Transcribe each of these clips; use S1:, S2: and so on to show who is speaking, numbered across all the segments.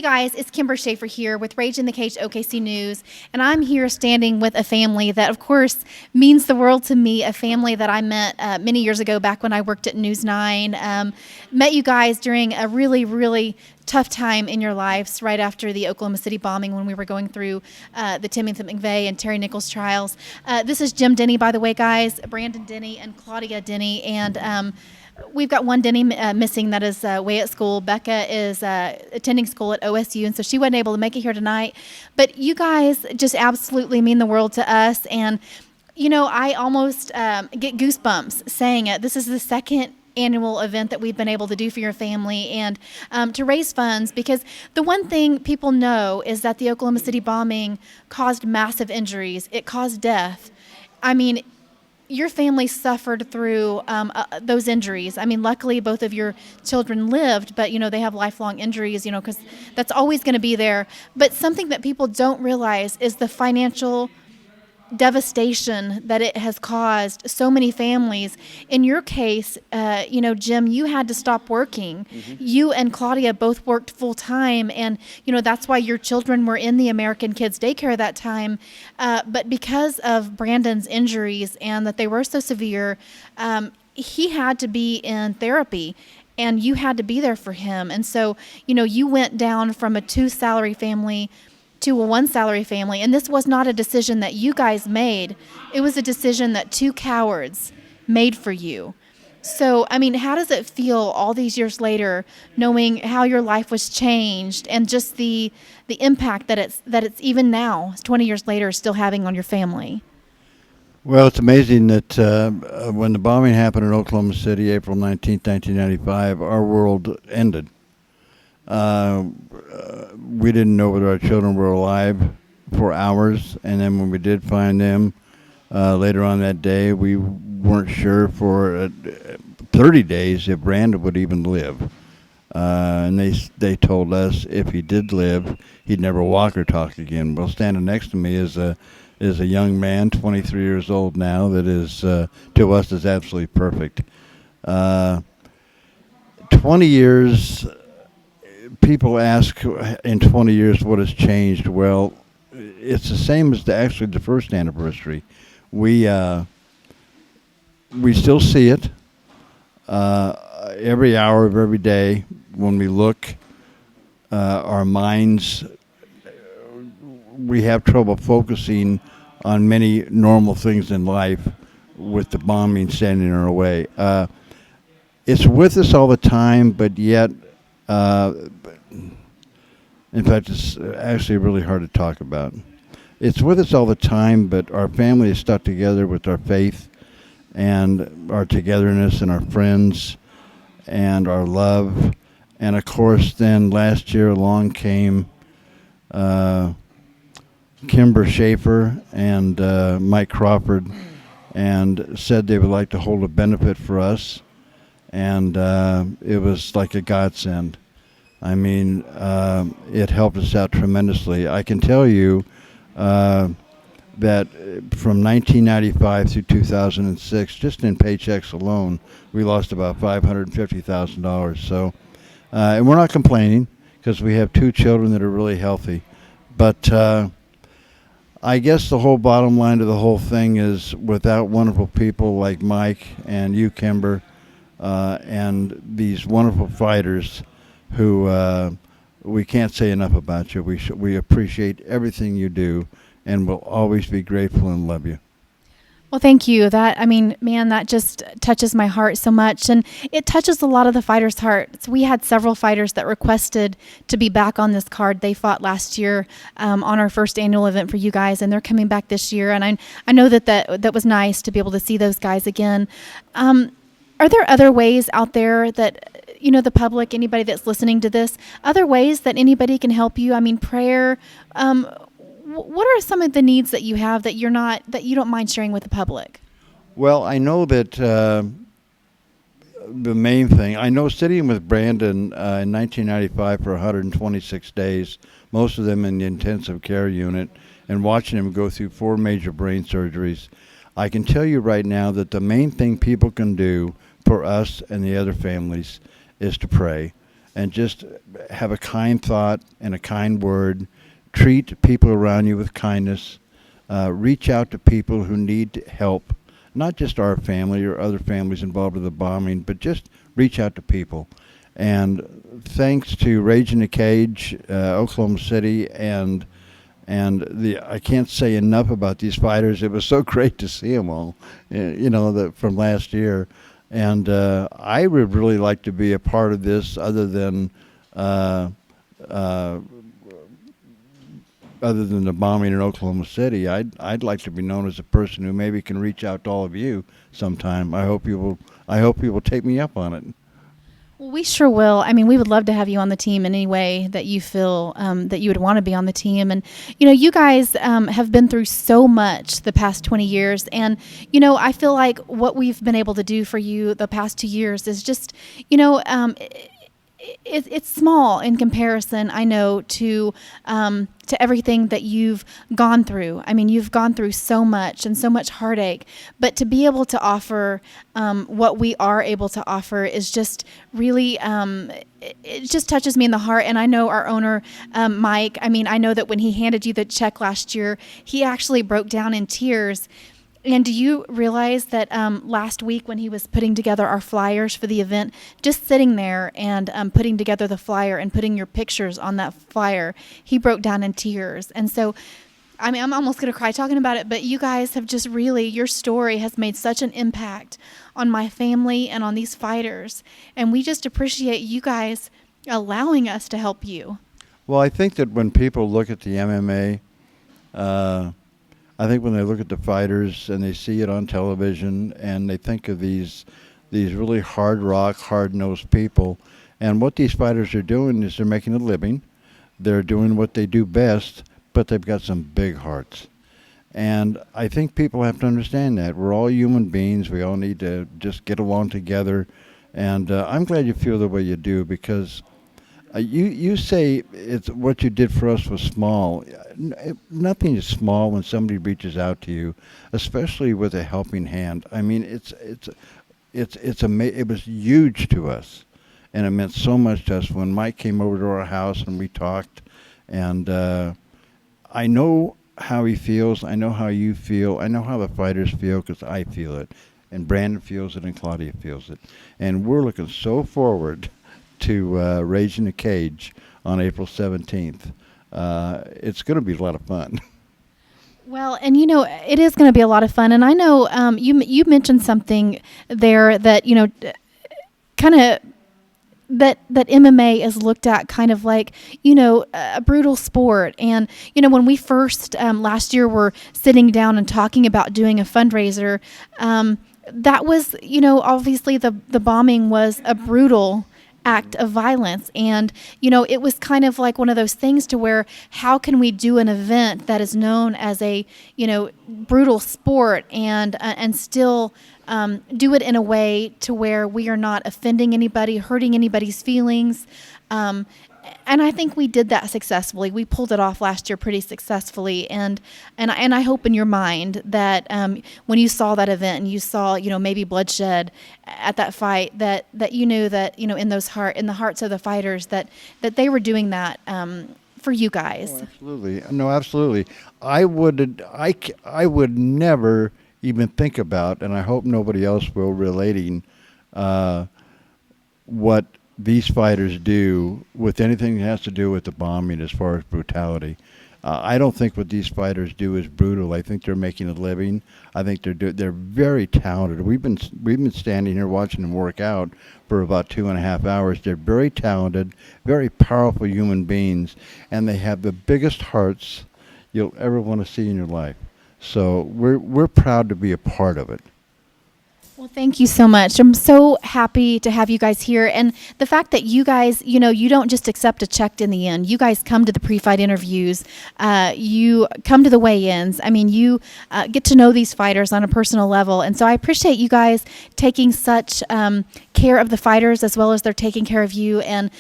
S1: guys, it's Kimber Schaefer here with Rage in the Cage OKC News, and I'm here standing with a family that, of course, means the world to me, a family that I met many years ago back when I worked at News 9. Met you guys during a really, really tough time in your lives right after the Oklahoma City bombing when we were going through the Timothy McVeigh and Terry Nichols trials. This is Jim Denny, by the way, guys, Brandon Denny and Claudia Denny, and we've got one Denny missing that is away at school. Becca is attending school at OSU, and so she wasn't able to make it here tonight. But you guys just absolutely mean the world to us. And, you know, I almost get goosebumps saying it. This is the second annual event that we've been able to do for your family and to raise funds, because the one thing people know is that the Oklahoma City bombing caused massive injuries. It caused death. I mean, your family suffered through those injuries. I mean, luckily both of your children lived, but, you know, they have lifelong injuries, you know, because that's always going to be there. But something that people don't realize is the financial devastation that it has caused so many families. In your case, you know, Jim, you had to stop working. Mm-hmm. You and Claudia both worked full time, and, you know, that's why your children were in the American Kids Daycare that time. But because of Brandon's injuries and that they were so severe, he had to be in therapy, and you had to be there for him. And so, you know, you went down from a 2-salary family to a 1-salary family, and this was not a decision that you guys made. It was a decision that 2 cowards made for you. So, I mean, how does it feel all these years later, knowing how your life was changed and just the impact that it's even now, 20 years later, still having on your family?
S2: Well, it's amazing that when the bombing happened in Oklahoma City, April 19th, 1995, our world ended. We didn't know whether our children were alive for hours, and then when we did find them later on that day, we weren't sure for 30 days if Brandon would even live. And they told us if he did live, he'd never walk or talk again. Well, standing next to me is a young man, 23 years old now, that is to us is absolutely perfect. 20 years. People ask in 20 years what has changed. Well, it's the same as actually the first anniversary. We still see it every hour of every day when we look. Our minds, we have trouble focusing on many normal things in life with the bombing standing in our way. It's with us all the time, but yet in fact, it's actually really hard to talk about. It's with us all the time, but our family is stuck together with our faith and our togetherness and our friends and our love. And, of course, then last year along came Kimber Schaefer and Mike Crawford and said they would like to hold a benefit for us. And it was like a godsend. I mean, it helped us out tremendously. I can tell you that from 1995 through 2006, just in paychecks alone, we lost about $550,000. So, and we're not complaining because we have 2 children that are really healthy. But I guess the whole bottom line to the whole thing is without wonderful people like Mike and you, Kimber, and these wonderful fighters who we can't say enough about you. We appreciate everything you do, and we'll always be grateful and love you.
S1: Well, thank you. That, I mean, man, that just touches my heart so much, and it touches a lot of the fighters' hearts. We had several fighters that requested to be back on this card. They fought last year on our first annual event for you guys, and they're coming back this year. And I know that was nice to be able to see those guys again. Are there other ways out there that, you know, the public, anybody that's listening to this, other ways that anybody can help you? I mean, prayer. What are some of the needs that you have that you don't mind sharing with the public?
S2: Well, I know that the main thing, I know sitting with Brandon in 1995 for 126 days, most of them in the intensive care unit, and watching him go through 4 major brain surgeries, I can tell you right now that the main thing people can do for us and the other families is to pray. and just have a kind thought and a kind word. Treat people around you with kindness. Reach out to people who need help, not just our family or other families involved with the bombing, but just reach out to people. And thanks to Rage in the Cage, Oklahoma City, and I can't say enough about these fighters. It was so great to see them all, from last year. And I would really like to be a part of this, uh, uh, other than the bombing in Oklahoma City. I'd like to be known as a person who maybe can reach out to all of you sometime. I hope you will take me up on it.
S1: Well, we sure will. I mean, we would love to have you on the team in any way that you feel that you would want to be on the team. And, you guys have been through so much the past 20 years. And, I feel like what we've been able to do for you the past 2 years is just, it's small in comparison, I know, to everything that you've gone through. I mean, you've gone through so much and so much heartache, but to be able to offer what we are able to offer is just really, it just touches me in the heart. And I know our owner, Mike, I mean, I know that when he handed you the check last year, he actually broke down in tears. And do you realize that last week when he was putting together our flyers for the event, just sitting there and putting together the flyer and putting your pictures on that flyer, he broke down in tears. And so, I mean, I'm almost going to cry talking about it, but you guys have just really, your story has made such an impact on my family and on these fighters. And we just appreciate you guys allowing us to help you.
S2: Well, I think that when people look at the MMA, I think when they look at the fighters and they see it on television and they think of these really hard rock, hard-nosed people, and what these fighters are doing is they're making a living. They're doing what they do best, but they've got some big hearts. And I think people have to understand that. We're all human beings. We all need to just get along together. And I'm glad you feel the way you do, because you say it's what you did for us was small. Nothing is small when somebody reaches out to you, especially with a helping hand. I mean, it was huge to us, and it meant so much to us when Mike came over to our house and we talked. And I know how he feels. I know how you feel. I know how the fighters feel, because I feel it, and Brandon feels it, and Claudia feels it, and we're looking so forward to Rage in the Cage on April 17th. It's going to be a lot of fun.
S1: Well, and it is going to be a lot of fun. And I know you mentioned something there that, kind of that MMA is looked at kind of like, a brutal sport. And, when we first last year were sitting down and talking about doing a fundraiser, that was, obviously the bombing was a brutal act of violence. And, it was kind of like one of those things to where, how can we do an event that is known as a, brutal sport and still do it in a way to where we are not offending anybody, hurting anybody's feelings. And I think we did that successfully. We pulled it off last year pretty successfully. And I hope in your mind that when you saw that event and you saw, maybe bloodshed at that fight, that you knew that, in the hearts of the fighters, that they were doing that for you guys.
S2: Oh, absolutely. No, absolutely. I would never even think about, and I hope nobody else will, relating what these fighters do with anything that has to do with the bombing as far as brutality. I don't think what these fighters do is brutal. I think they're making a living. I think they're very talented. We've been standing here watching them work out for about 2.5 hours. They're very talented, very powerful human beings, and they have the biggest hearts you'll ever want to see in your life. So we're proud to be a part of it.
S1: Well, thank you so much. I'm so happy to have you guys here. And the fact that you guys, you don't just accept a check in the end. You guys come to the pre-fight interviews. You come to the weigh-ins. I mean, you get to know these fighters on a personal level. And so I appreciate you guys taking such care of the fighters, as well as they're taking care of you, and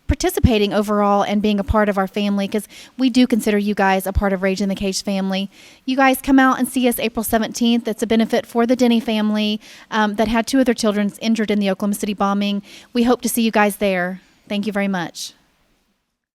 S1: participating overall and being a part of our family, because we do consider you guys a part of Rage in the Cage family. You guys come out and see us April 17th. It's a benefit for the Denny family that had 2 of their children injured in the Oklahoma City bombing. We hope to see you guys there. Thank you very much.